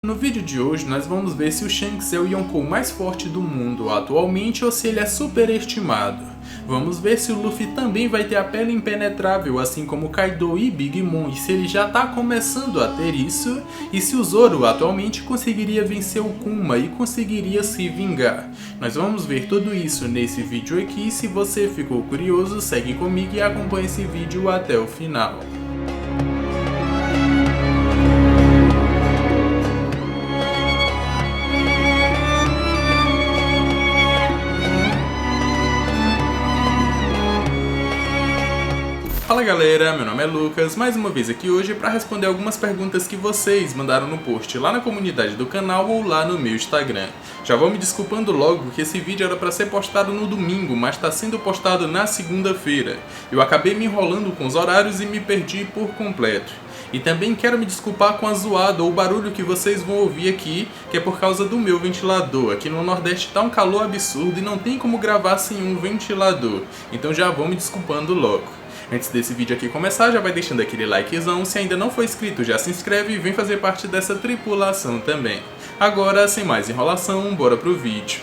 No vídeo de hoje nós vamos ver se o Shanks é o Yonkou mais forte do mundo atualmente ou se ele é superestimado. Vamos ver se o Luffy também vai ter a pele impenetrável assim como Kaido e Big Mom e se ele já está começando a ter isso, e se o Zoro atualmente conseguiria vencer o Kuma e conseguiria se vingar. Nós vamos ver tudo isso nesse vídeo aqui. Se você ficou curioso, segue comigo e acompanhe esse vídeo até o final. Fala galera, meu nome é Lucas, mais uma vez aqui hoje para responder algumas perguntas que vocês mandaram no post lá na comunidade do canal ou lá no meu Instagram. Já vou me desculpando logo que esse vídeo era para ser postado no domingo, mas está sendo postado na segunda-feira. Eu acabei me enrolando com os horários e me perdi por completo. E também quero me desculpar com a zoada ou o barulho que vocês vão ouvir aqui, que é por causa do meu ventilador. Aqui no Nordeste tá um calor absurdo e não tem como gravar sem um ventilador, então já vou me desculpando logo. Antes desse vídeo aqui começar, já vai deixando aquele likezão, se ainda não for inscrito já se inscreve e vem fazer parte dessa tripulação também. Agora, sem mais enrolação, bora pro vídeo.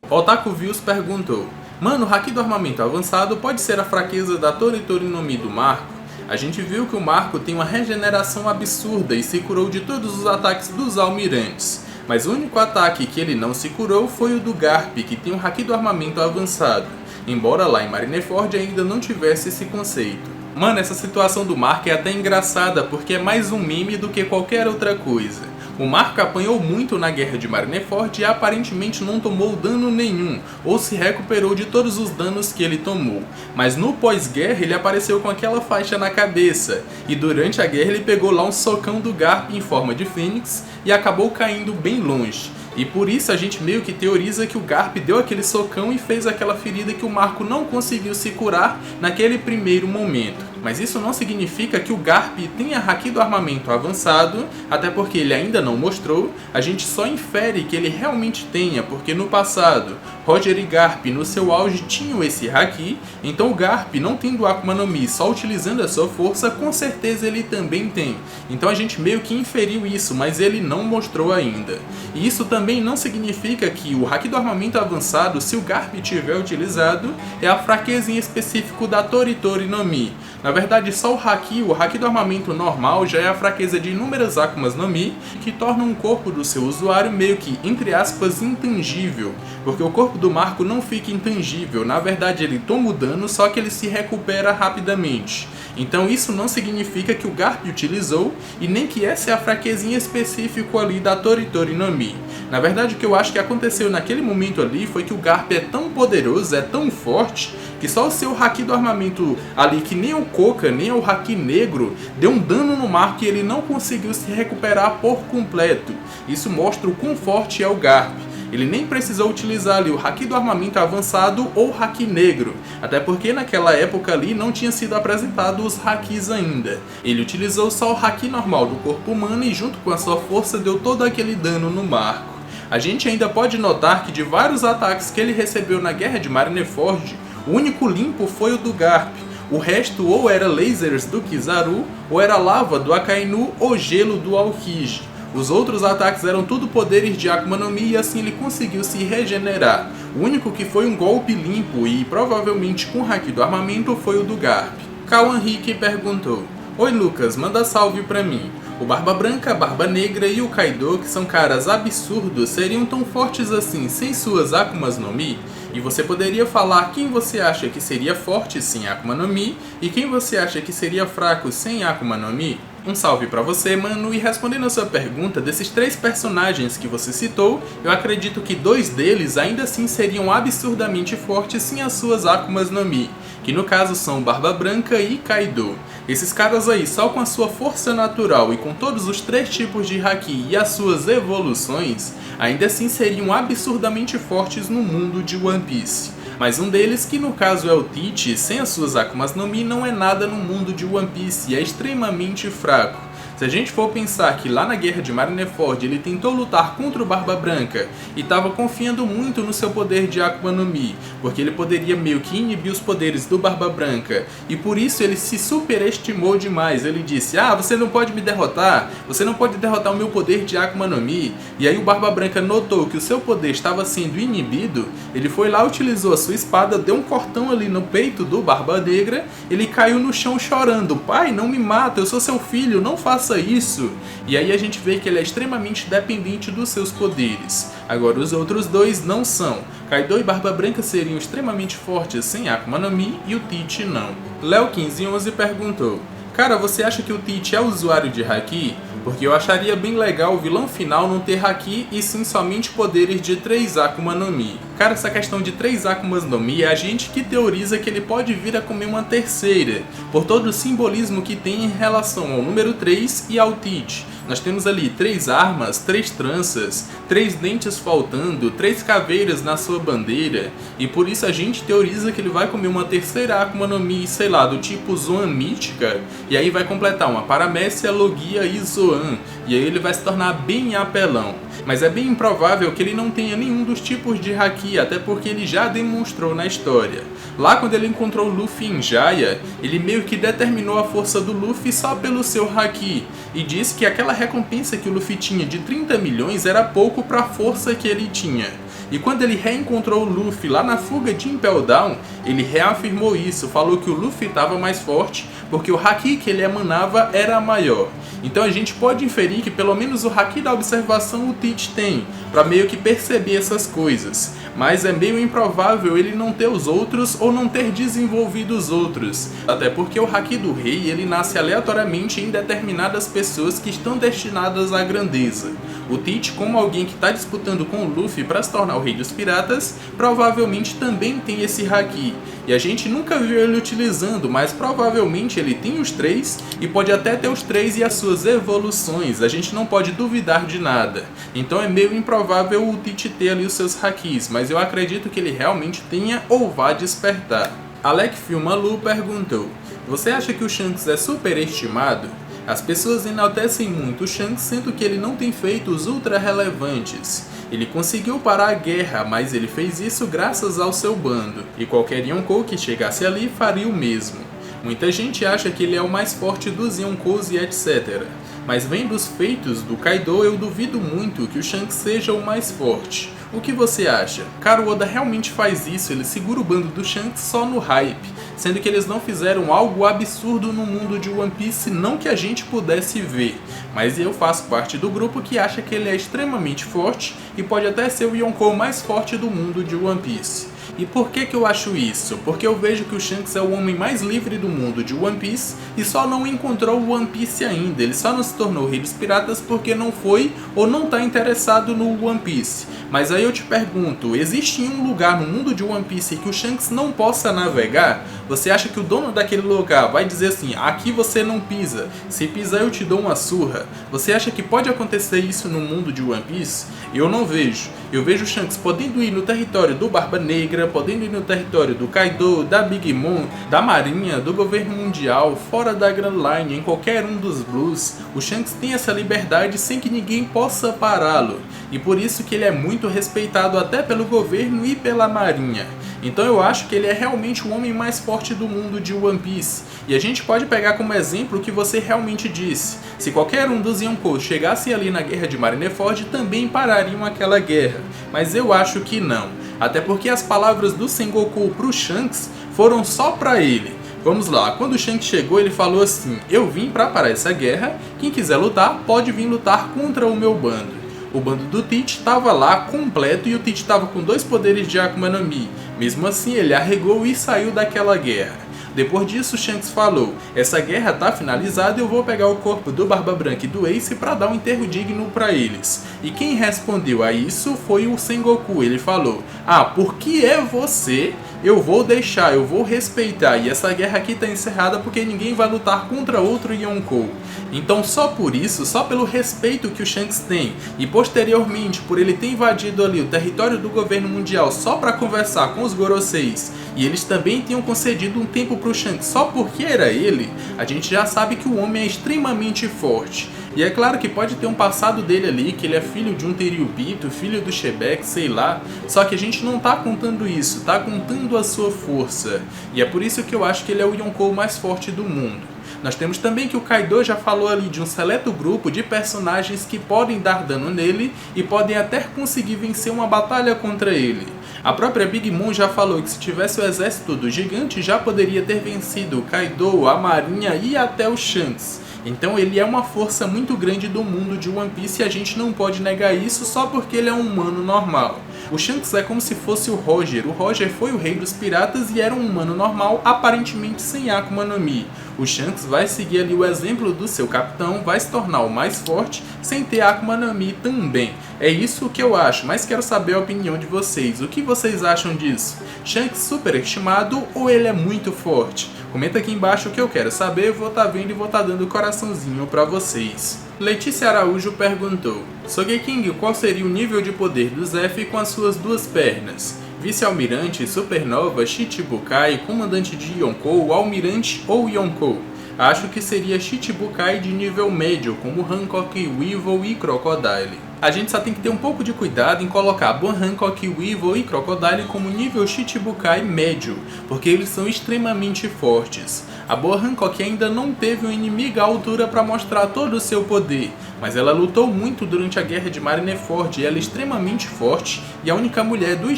Otaku Views perguntou: Mano, o haki do armamento avançado pode ser a fraqueza da Toritori no Mi do Marco? A gente viu que o Marco tem uma regeneração absurda e se curou de todos os ataques dos almirantes. Mas o único ataque que ele não se curou foi o do Garp, que tem um haki do armamento avançado. Embora lá em Marineford ainda não tivesse esse conceito. Mano, essa situação do Marco é até engraçada, porque é mais um meme do que qualquer outra coisa. O Marco apanhou muito na guerra de Marineford e aparentemente não tomou dano nenhum, ou se recuperou de todos os danos que ele tomou. Mas no pós-guerra ele apareceu com aquela faixa na cabeça, e durante a guerra ele pegou lá um socão do Garp em forma de fênix e acabou caindo bem longe. E por isso a gente meio que teoriza que o Garp deu aquele socão e fez aquela ferida que o Marco não conseguiu se curar naquele primeiro momento. Mas isso não significa que o Garp tenha haki do armamento avançado, até porque ele ainda não mostrou, a gente só infere que ele realmente tenha, porque no passado, Roger e Garp no seu auge tinham esse haki, então o Garp não tendo Akuma no Mi, só utilizando a sua força, com certeza ele também tem. Então a gente meio que inferiu isso, mas ele não mostrou ainda. E isso também não significa que o haki do armamento avançado, se o Garp tiver utilizado, é a fraqueza em específico da Toritori no Mi. Na verdade, só o haki do armamento normal já é a fraqueza de inúmeras Akumas no Mi, que tornam o corpo do seu usuário meio que, entre aspas, intangível. Porque o corpo do Marco não fica intangível, na verdade ele toma o dano, só que ele se recupera rapidamente. Então isso não significa que o Garp utilizou, e nem que essa é a fraqueza em específico ali da Toritori no Mi. Na verdade, o que eu acho que aconteceu naquele momento ali foi que o Garp é tão poderoso, é tão forte, que só o seu haki do armamento ali, que nem o Koka, nem o haki negro, deu um dano no Marco e ele não conseguiu se recuperar por completo. Isso mostra o quão forte é o Garp. Ele nem precisou utilizar ali o haki do armamento avançado ou o haki negro, até porque naquela época ali não tinha sido apresentado os hakis ainda. Ele utilizou só o haki normal do corpo humano e junto com a sua força deu todo aquele dano no Marco. A gente ainda pode notar que de vários ataques que ele recebeu na guerra de Marineford, o único limpo foi o do Garp. O resto ou era lasers do Kizaru, ou era lava do Akainu ou gelo do Aokiji. Os outros ataques eram tudo poderes de Akuma no Mi e assim ele conseguiu se regenerar. O único que foi um golpe limpo e provavelmente com haki do armamento foi o do Garp. Cauan Henrique perguntou: Oi Lucas, manda salve pra mim. O Barba Branca, Barba Negra e o Kaido, que são caras absurdos, seriam tão fortes assim sem suas Akumas no Mi? E você poderia falar quem você acha que seria forte sem Akuma no Mi e quem você acha que seria fraco sem Akuma no Mi? Um salve pra você, mano, e respondendo a sua pergunta, desses 3 personagens que você citou, eu acredito que 2 deles ainda assim seriam absurdamente fortes sem as suas Akumas no Mi, que no caso são Barba Branca e Kaido. Esses caras aí, só com a sua força natural e com todos os 3 tipos de haki e as suas evoluções, ainda assim seriam absurdamente fortes no mundo de One Piece. Mas um deles, que no caso é o Teach, sem as suas Akumas no Mi não é nada no mundo de One Piece e é extremamente fraco. Se a gente for pensar que lá na Guerra de Marineford ele tentou lutar contra o Barba Branca e estava confiando muito no seu poder de Akuma no Mi, porque ele poderia meio que inibir os poderes do Barba Branca, e por isso ele se superestimou demais. Ele disse: ah, você não pode me derrotar, você não pode derrotar o meu poder de Akuma no Mi. E aí o Barba Branca notou que o seu poder estava sendo inibido, ele foi lá, utilizou a sua espada, deu um cortão ali no peito do Barba Negra, ele caiu no chão chorando: pai, não me mata, eu sou seu filho, não faça isso. E aí a gente vê que ele é extremamente dependente dos seus poderes. Agora os outros dois não são. Kaido e Barba Branca seriam extremamente fortes sem Akuma no Mi e o Teach não. Léo1511 perguntou: cara, você acha que o Teach é usuário de Haki? Porque eu acharia bem legal o vilão final não ter Haki e sim somente poderes de 3 Akuma no Mi. Cara, essa questão de 3 Akumas no Mi é a gente que teoriza que ele pode vir a comer uma terceira, por todo o simbolismo que tem em relação ao número 3 e ao Teach. Nós temos ali 3 armas, 3 tranças, 3 dentes faltando, 3 caveiras na sua bandeira, e por isso a gente teoriza que ele vai comer uma terceira Akuma no Mi, sei lá, do tipo Zoan mítica, e aí vai completar uma Paramécia, Logia e Zoan, e aí ele vai se tornar bem apelão. Mas é bem improvável que ele não tenha nenhum dos tipos de Haki, até porque ele já demonstrou na história. Lá quando ele encontrou o Luffy em Jaya, ele meio que determinou a força do Luffy só pelo seu Haki, e disse que aquela recompensa que o Luffy tinha de 30 milhões era pouco para a força que ele tinha. E quando ele reencontrou o Luffy lá na fuga de Impel Down, ele reafirmou isso, falou que o Luffy estava mais forte porque o Haki que ele emanava era maior. Então a gente pode inferir que pelo menos o Haki da observação o Teach tem, para meio que perceber essas coisas. Mas é meio improvável ele não ter os outros ou não ter desenvolvido os outros. Até porque o Haki do Rei ele nasce aleatoriamente em determinadas pessoas que estão destinadas à grandeza. O Teach, como alguém que está disputando com o Luffy para se tornar o Rei dos Piratas, provavelmente também tem esse Haki. E a gente nunca viu ele utilizando, mas provavelmente ele tem os 3 e pode até ter os 3 e as suas evoluções. A gente não pode duvidar de nada. Então é meio improvável o Teach ter ali os seus Hakis, mas eu acredito que ele realmente tenha ou vá despertar. Alec Filmalu perguntou: você acha que o Shanks é superestimado? As pessoas enaltecem muito o Shanks, sendo que ele não tem feitos ultra relevantes. Ele conseguiu parar a guerra, mas ele fez isso graças ao seu bando, e qualquer Yonkou que chegasse ali faria o mesmo. Muita gente acha que ele é o mais forte dos Yonkous e etc. Mas vendo os feitos do Kaido, eu duvido muito que o Shanks seja o mais forte. O que você acha? Cara, o Oda realmente faz isso, ele segura o bando do Shanks só no hype, sendo que eles não fizeram algo absurdo no mundo de One Piece, não que a gente pudesse ver. Mas eu faço parte do grupo que acha que ele é extremamente forte e pode até ser o Yonkou mais forte do mundo de One Piece. E por que eu acho isso? Porque eu vejo que o Shanks é o homem mais livre do mundo de One Piece e só não encontrou o One Piece ainda. Ele só não se tornou Rei dos Piratas porque não foi ou não está interessado no One Piece. Mas aí eu te pergunto, existe um lugar no mundo de One Piece que o Shanks não possa navegar? Você acha que o dono daquele lugar vai dizer assim: aqui você não pisa, se pisar eu te dou uma surra? Você acha que pode acontecer isso no mundo de One Piece? Eu não vejo. Eu vejo o Shanks podendo ir no território do Barba Negra, podendo ir no território do Kaido, da Big Mom, da Marinha, do governo mundial, fora da Grand Line, em qualquer um dos Blues. O Shanks tem essa liberdade sem que ninguém possa pará-lo. E por isso que ele é muito respeitado até pelo governo e pela Marinha. Então eu acho que ele é realmente o homem mais forte do mundo de One Piece. E a gente pode pegar como exemplo o que você realmente disse. Se qualquer um dos Yonkous chegasse ali na Guerra de Marineford, também parariam aquela guerra. Mas eu acho que não. Até porque as palavras do Sengoku pro Shanks foram só pra ele. Vamos lá, quando o Shanks chegou ele falou assim: eu vim pra parar essa guerra, quem quiser lutar pode vir lutar contra o meu bando. O bando do Teach estava lá completo e o Teach estava com 2 poderes de Akuma no Mi. Mesmo assim ele arregou e saiu daquela guerra. Depois disso, Shanks falou: essa guerra tá finalizada e eu vou pegar o corpo do Barba Branca e do Ace para dar um enterro digno para eles. E quem respondeu a isso foi o Sengoku. Ele falou: ah, porque é você, eu vou deixar, eu vou respeitar. E essa guerra aqui tá encerrada porque ninguém vai lutar contra outro Yonkou. Então só por isso, só pelo respeito que o Shanks tem, e posteriormente por ele ter invadido ali o território do governo mundial só para conversar com os Goroseis e eles também tenham concedido um tempo pro Shanks só porque era ele, a gente já sabe que o homem é extremamente forte. E é claro que pode ter um passado dele ali, que ele é filho de um Tenryubito, filho do Shebeck, sei lá. Só que a gente não tá contando isso, tá contando a sua força. E é por isso que eu acho que ele é o Yonkou mais forte do mundo. Nós temos também que o Kaido já falou ali de um seleto grupo de personagens que podem dar dano nele e podem até conseguir vencer uma batalha contra ele. A própria Big Mom já falou que se tivesse o exército do gigante já poderia ter vencido o Kaido, a marinha e até o Shanks. Então ele é uma força muito grande do mundo de One Piece e a gente não pode negar isso só porque ele é um humano normal. O Shanks é como se fosse o Roger. O Roger foi o rei dos piratas e era um humano normal, aparentemente sem Akuma no Mi. O Shanks vai seguir ali o exemplo do seu capitão, vai se tornar o mais forte sem ter Akuma no Mi também. É isso que eu acho, mas quero saber a opinião de vocês. O que vocês acham disso? Shanks superestimado ou ele é muito forte? Comenta aqui embaixo que eu quero saber, vou estar vendo e vou estar dando coraçãozinho pra vocês. Letícia Araújo perguntou: Sogeking, qual seria o nível de poder do Zeff com as suas duas pernas? Vice-almirante, supernova, Shichibukai, comandante de Yonkou, almirante ou Yonkou? Acho que seria Shichibukai de nível médio, como Hancock, Weevil e Crocodile. A gente só tem que ter um pouco de cuidado em colocar Boa Hancock, Weevil e Crocodile como nível Shichibukai médio, porque eles são extremamente fortes. A Boa Hancock ainda não teve um inimigo à altura para mostrar todo o seu poder, mas ela lutou muito durante a guerra de Marineford e ela é extremamente forte e a única mulher dos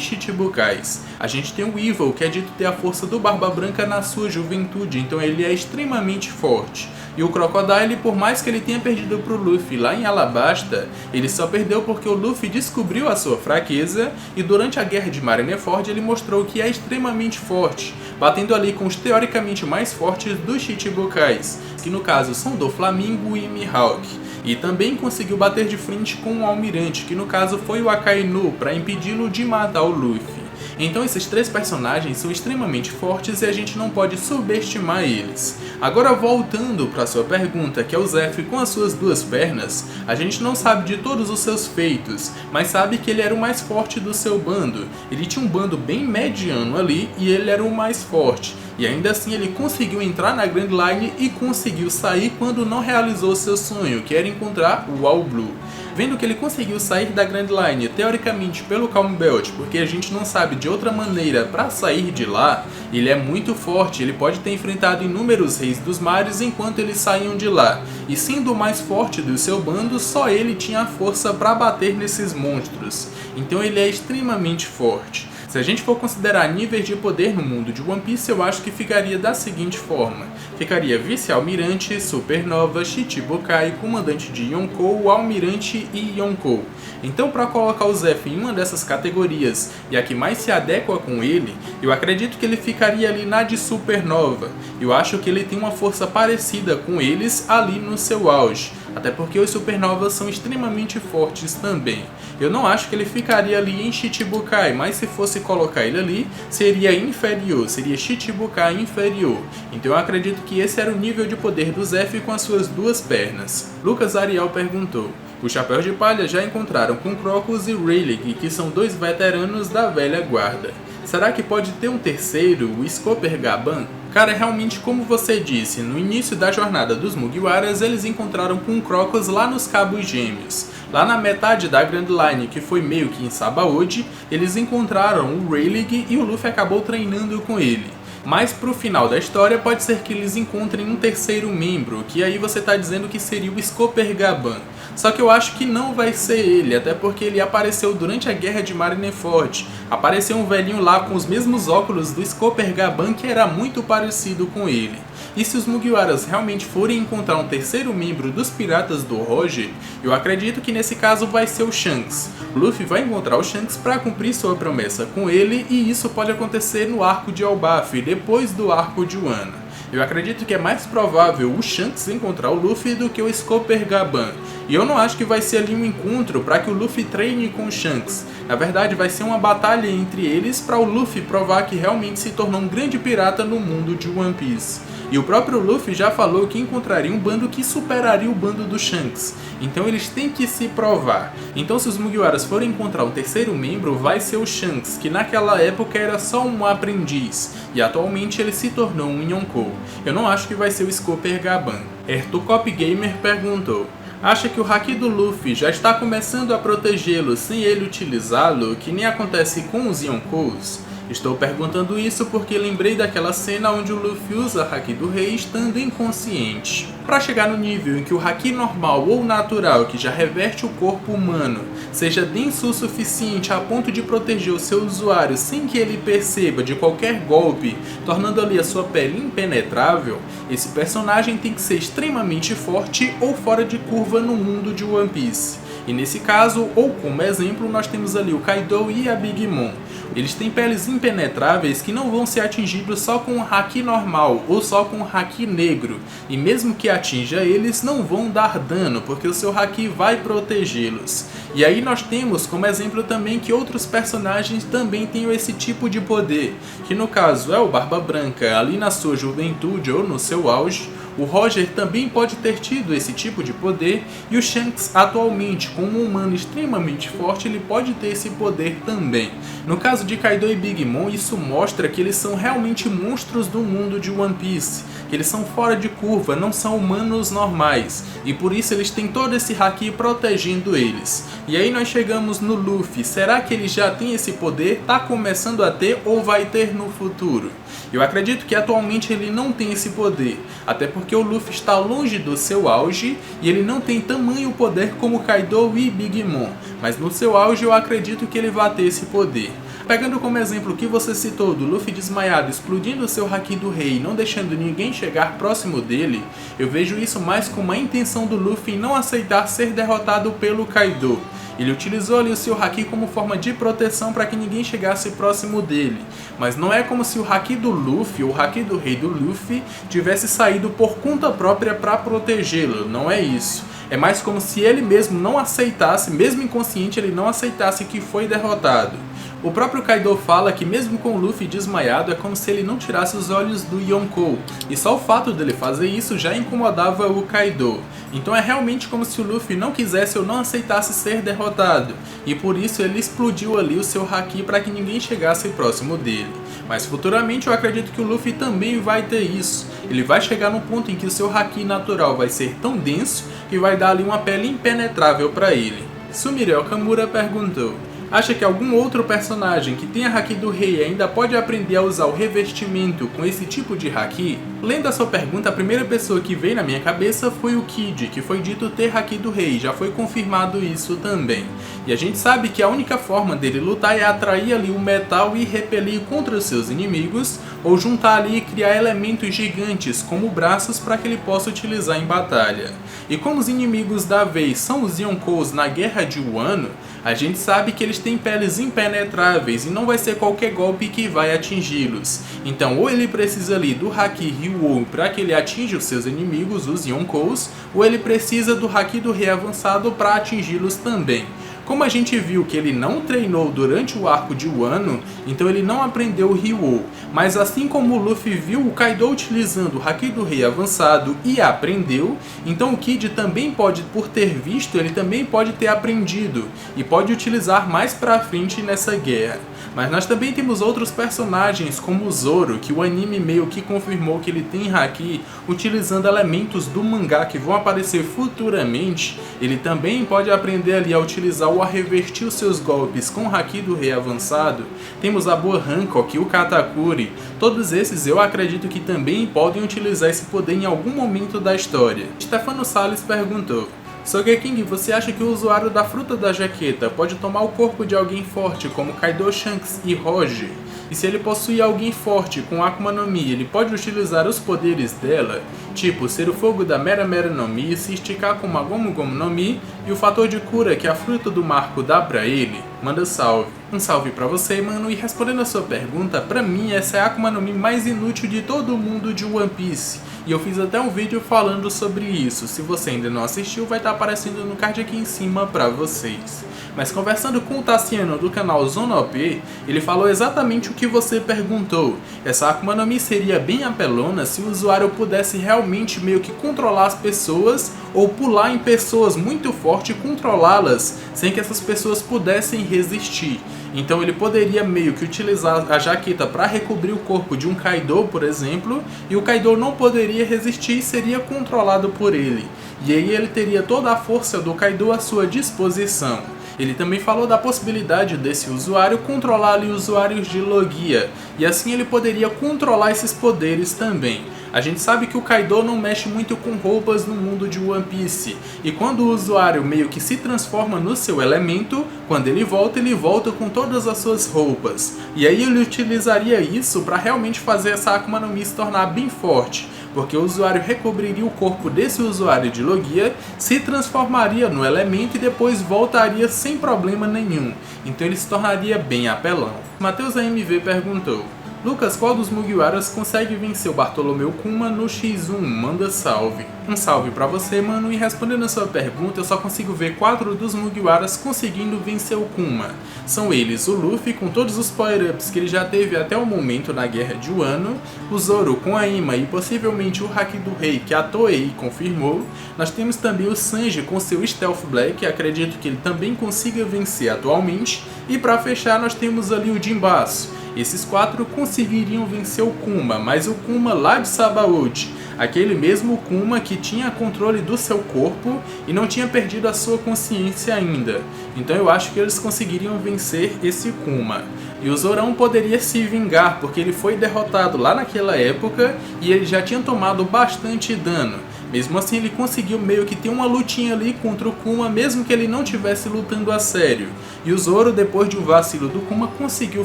Shichibukais. A gente tem o Weevil, que é dito ter a força do Barba Branca na sua juventude, então ele é extremamente forte. E o Crocodile, por mais que ele tenha perdido para o Luffy lá em Alabasta, ele só perdeu porque o Luffy descobriu a sua fraqueza e durante a guerra de Marineford ele mostrou que é extremamente forte, batendo ali com os teoricamente mais fortes dos Shichibukais, que no caso são Doflamingo e Mihawk. E também conseguiu bater de frente com o Almirante, que no caso foi o Akainu, para impedi-lo de matar o Luffy. Então esses três personagens são extremamente fortes e a gente não pode subestimar eles. Agora voltando para sua pergunta, que é o Zeff com as suas duas pernas, a gente não sabe de todos os seus feitos, mas sabe que ele era o mais forte do seu bando. Ele tinha um bando bem mediano ali e ele era o mais forte. E ainda assim ele conseguiu entrar na Grand Line e conseguiu sair quando não realizou seu sonho, que era encontrar o All Blue. Vendo que ele conseguiu sair da Grand Line, teoricamente pelo Calm Belt, porque a gente não sabe de outra maneira para sair de lá, ele é muito forte, ele pode ter enfrentado inúmeros reis dos mares enquanto eles saíam de lá. E sendo o mais forte do seu bando, só ele tinha a força para bater nesses monstros. Então ele é extremamente forte. Se a gente for considerar níveis de poder no mundo de One Piece, eu acho que ficaria da seguinte forma. Ficaria Vice-Almirante, Supernova, Shichibukai, Comandante de Yonkou, Almirante e Yonkou. Então para colocar o Zeff em uma dessas categorias, e a que mais se adequa com ele, eu acredito que ele ficaria ali na de Supernova. Eu acho que ele tem uma força parecida com eles ali no seu auge, até porque os Supernovas são extremamente fortes também. Eu não acho que ele ficaria ali em Shichibukai, mas se fosse colocar ele ali, seria inferior, seria Shichibukai inferior. Então eu acredito que esse era o nível de poder do Zeff com as suas duas pernas. Lucas Ariel perguntou: os Chapéus de Palha já encontraram com Crocus e Rayleigh, que são dois veteranos da velha guarda. Será que pode ter um terceiro, o Scooper Gaban? Cara, realmente como você disse, no início da jornada dos Mugiwaras, eles encontraram com Crocus lá nos Cabos Gêmeos. Lá na metade da Grand Line, que foi meio que em Sabaody, eles encontraram o Rayleigh e o Luffy acabou treinando com ele. Mas pro final da história pode ser que eles encontrem um terceiro membro, que aí você tá dizendo que seria o Scooper Gaban. Só que eu acho que não vai ser ele, até porque ele apareceu durante a guerra de Marineford. Apareceu um velhinho lá com os mesmos óculos do Scooper Gaban que era muito parecido com ele. E se os Mugiwaras realmente forem encontrar um terceiro membro dos piratas do Roger, eu acredito que nesse caso vai ser o Shanks. Luffy vai encontrar o Shanks para cumprir sua promessa com ele e isso pode acontecer no arco de Elbaf, depois do arco de Wano. Eu acredito que é mais provável o Shanks encontrar o Luffy do que o Scooper Gaban. E eu não acho que vai ser ali um encontro para que o Luffy treine com o Shanks. Na verdade vai ser uma batalha entre eles para o Luffy provar que realmente se tornou um grande pirata no mundo de One Piece. E o próprio Luffy já falou que encontraria um bando que superaria o bando do Shanks. Então eles têm que se provar. Então se os Mugiwaras forem encontrar um terceiro membro, vai ser o Shanks, que naquela época era só um aprendiz. E atualmente ele se tornou um Yonkou. Eu não acho que vai ser o Scooper Gaban. Ertucop Gamer perguntou: acha que o haki do Luffy já está começando a protegê-lo sem ele utilizá-lo, que nem acontece com os Yonkous? Estou perguntando isso porque lembrei daquela cena onde o Luffy usa o haki do rei estando inconsciente. Para chegar no nível em que o haki normal ou natural, que já reverte o corpo humano, seja denso o suficiente a ponto de proteger o seu usuário sem que ele perceba de qualquer golpe, tornando ali a sua pele impenetrável, esse personagem tem que ser extremamente forte ou fora de curva no mundo de One Piece. E nesse caso, ou como exemplo, nós temos ali o Kaido e a Big Mom. Eles têm peles impenetráveis que não vão ser atingidos só com um haki normal ou só com um haki negro. E mesmo que atinja eles, não vão dar dano, porque o seu haki vai protegê-los. E aí nós temos como exemplo também que outros personagens também têm esse tipo de poder, que no caso é o Barba Branca ali na sua juventude ou no seu auge. O Roger também pode ter tido esse tipo de poder, e o Shanks atualmente, como um humano extremamente forte, ele pode ter esse poder também. No caso de Kaido e Big Mom, isso mostra que eles são realmente monstros do mundo de One Piece, que eles são fora de curva, não são humanos normais, e por isso eles têm todo esse haki protegendo eles. E aí nós chegamos no Luffy. Será que ele já tem esse poder, tá começando a ter ou vai ter no futuro? Eu acredito que atualmente ele não tem esse poder, até porque o Luffy está longe do seu auge e ele não tem tamanho poder como Kaido e Big Mom, mas no seu auge eu acredito que ele vai ter esse poder. Pegando como exemplo o que você citou do Luffy desmaiado explodindo seu haki do rei e não deixando ninguém chegar próximo dele, eu vejo isso mais como a intenção do Luffy em não aceitar ser derrotado pelo Kaido. Ele utilizou ali o seu haki como forma de proteção para que ninguém chegasse próximo dele. Mas não é como se o haki do Luffy, ou o haki do rei do Luffy, tivesse saído por conta própria para protegê-lo. Não é isso. É mais como se ele mesmo não aceitasse, mesmo inconsciente, ele não aceitasse que foi derrotado. O próprio Kaido fala que mesmo com o Luffy desmaiado é como se ele não tirasse os olhos do Yonkou, e só o fato dele fazer isso já incomodava o Kaido. Então é realmente como se o Luffy não quisesse ou não aceitasse ser derrotado, e por isso ele explodiu ali o seu haki para que ninguém chegasse próximo dele. Mas futuramente eu acredito que o Luffy também vai ter isso. Ele vai chegar num ponto em que o seu haki natural vai ser tão denso que vai dar ali uma pele impenetrável para ele. Sumire Okamura perguntou: acha que algum outro personagem que tenha haki do rei ainda pode aprender a usar o revestimento com esse tipo de haki? Lendo a sua pergunta, a primeira pessoa que veio na minha cabeça foi o Kid, que foi dito ter haki do rei, já foi confirmado isso também. E a gente sabe que a única forma dele lutar é atrair ali o metal e repelir contra os seus inimigos, ou juntar ali e criar elementos gigantes como braços para que ele possa utilizar em batalha. E como os inimigos da vez são os Yonkous na Guerra de Wano, a gente sabe que eles têm peles impenetráveis e não vai ser qualquer golpe que vai atingi-los. Então ou ele precisa ali do haki Ryuou para que ele atinja os seus inimigos, os Yonkous, ou ele precisa do haki do rei avançado para atingi-los também. Como a gente viu que ele não treinou durante o arco de Wano, então ele não aprendeu o Ryuou. Mas assim como o Luffy viu o Kaido utilizando o haki do rei avançado e aprendeu, então o Kid também pode, por ter visto, ele também pode ter aprendido e pode utilizar mais pra frente nessa guerra. Mas nós também temos outros personagens como o Zoro, que o anime meio que confirmou que ele tem haki utilizando elementos do mangá que vão aparecer futuramente. Ele também pode aprender ali a utilizar ou a revertir os seus golpes com o haki do rei avançado. Temos a Boa Hancock e o Katakuri. Todos esses eu acredito que também podem utilizar esse poder em algum momento da história. Stefano Salles perguntou: Sogeking, você acha que o usuário da fruta da jaqueta pode tomar o corpo de alguém forte como Kaido, Shanks e Roger? E se ele possui alguém forte com Akuma no Mi, ele pode utilizar os poderes dela? tipo ser o fogo da Mera Mera no Mi se esticar como a Gomu Gomu no Mi e o fator de cura que a fruta do Marco dá pra ele. Manda salve. Um salve pra você, mano, e respondendo a sua pergunta, pra mim essa é a Akuma no Mi mais inútil de todo o mundo de One Piece. E eu fiz até um vídeo falando sobre isso, se você ainda não assistiu vai estar aparecendo no card aqui em cima pra vocês. Mas conversando com o Tassiano do canal Zona OP, ele falou exatamente o que você perguntou. Essa Akuma no Mi seria bem apelona se o usuário pudesse realmente meio que controlar as pessoas ou pular em pessoas muito forte e controlá-las sem que essas pessoas pudessem resistir. Então ele poderia meio que utilizar a jaqueta para recobrir o corpo de um Kaido, por exemplo, e o Kaido não poderia resistir e seria controlado por ele. E aí ele teria toda a força do Kaido à sua disposição. Ele também falou da possibilidade desse usuário controlar ali usuários de Logia, e assim ele poderia controlar esses poderes também. A gente sabe que o Kaido não mexe muito com roupas no mundo de One Piece, e quando o usuário meio que se transforma no seu elemento, quando ele volta com todas as suas roupas. E aí ele utilizaria isso para realmente fazer essa Akuma no Mi se tornar bem forte, porque o usuário recobriria o corpo desse usuário de Logia, se transformaria no elemento e depois voltaria sem problema nenhum. Então ele se tornaria bem apelão. Matheus AMV perguntou: Lucas, qual dos Mugiwaras consegue vencer o Bartolomeu Kuma no X1? Manda salve. Um salve pra você, mano, e respondendo a sua pergunta, eu só consigo ver 4 dos Mugiwaras conseguindo vencer o Kuma. São eles o Luffy com todos os power-ups que ele já teve até o momento na Guerra de Wano, o Zoro com a Ima e possivelmente o Haki do Rei que a Toei confirmou. Nós temos também o Sanji com seu Stealth Black, acredito que ele também consiga vencer atualmente. E pra fechar nós temos ali o Jinbasu. Esses 4 conseguiriam vencer o Kuma, mas o Kuma lá de Sabaody, aquele mesmo Kuma que tinha controle do seu corpo e não tinha perdido a sua consciência ainda. Então eu acho que eles conseguiriam vencer esse Kuma. E o Zorão poderia se vingar, porque ele foi derrotado lá naquela época e ele já tinha tomado bastante dano. Mesmo assim ele conseguiu meio que ter uma lutinha ali contra o Kuma, mesmo que ele não estivesse lutando a sério. E o Zoro, depois de um vacilo do Kuma, conseguiu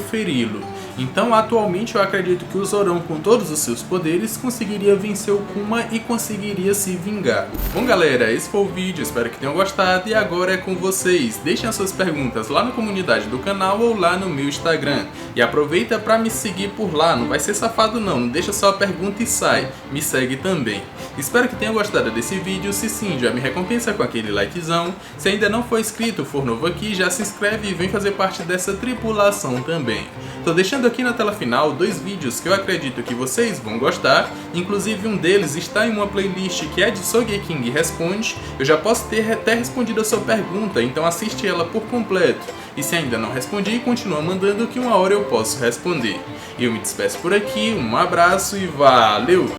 feri-lo. Então atualmente eu acredito que o Zorão, com todos os seus poderes, conseguiria vencer o Kuma e conseguiria se vingar. Bom galera, esse foi o vídeo, espero que tenham gostado e agora é com vocês. Deixem as suas perguntas lá na comunidade do canal ou lá no meu Instagram. E aproveita para me seguir por lá, não vai ser safado não deixa só a pergunta e sai, me segue também. Espero que tenham gostado desse vídeo, se sim, já me recompensa com aquele likezão. Se ainda não for inscrito, for novo aqui, já se inscreve e vem fazer parte dessa tripulação também. Tô deixando aqui na tela final 2 vídeos que eu acredito que vocês vão gostar, inclusive um deles está em uma playlist que é de Sogeking Responde. Eu já posso ter até respondido a sua pergunta, então assiste ela por completo. E se ainda não respondi, continua mandando que uma hora eu posso responder. Eu me despeço por aqui, um abraço e valeu!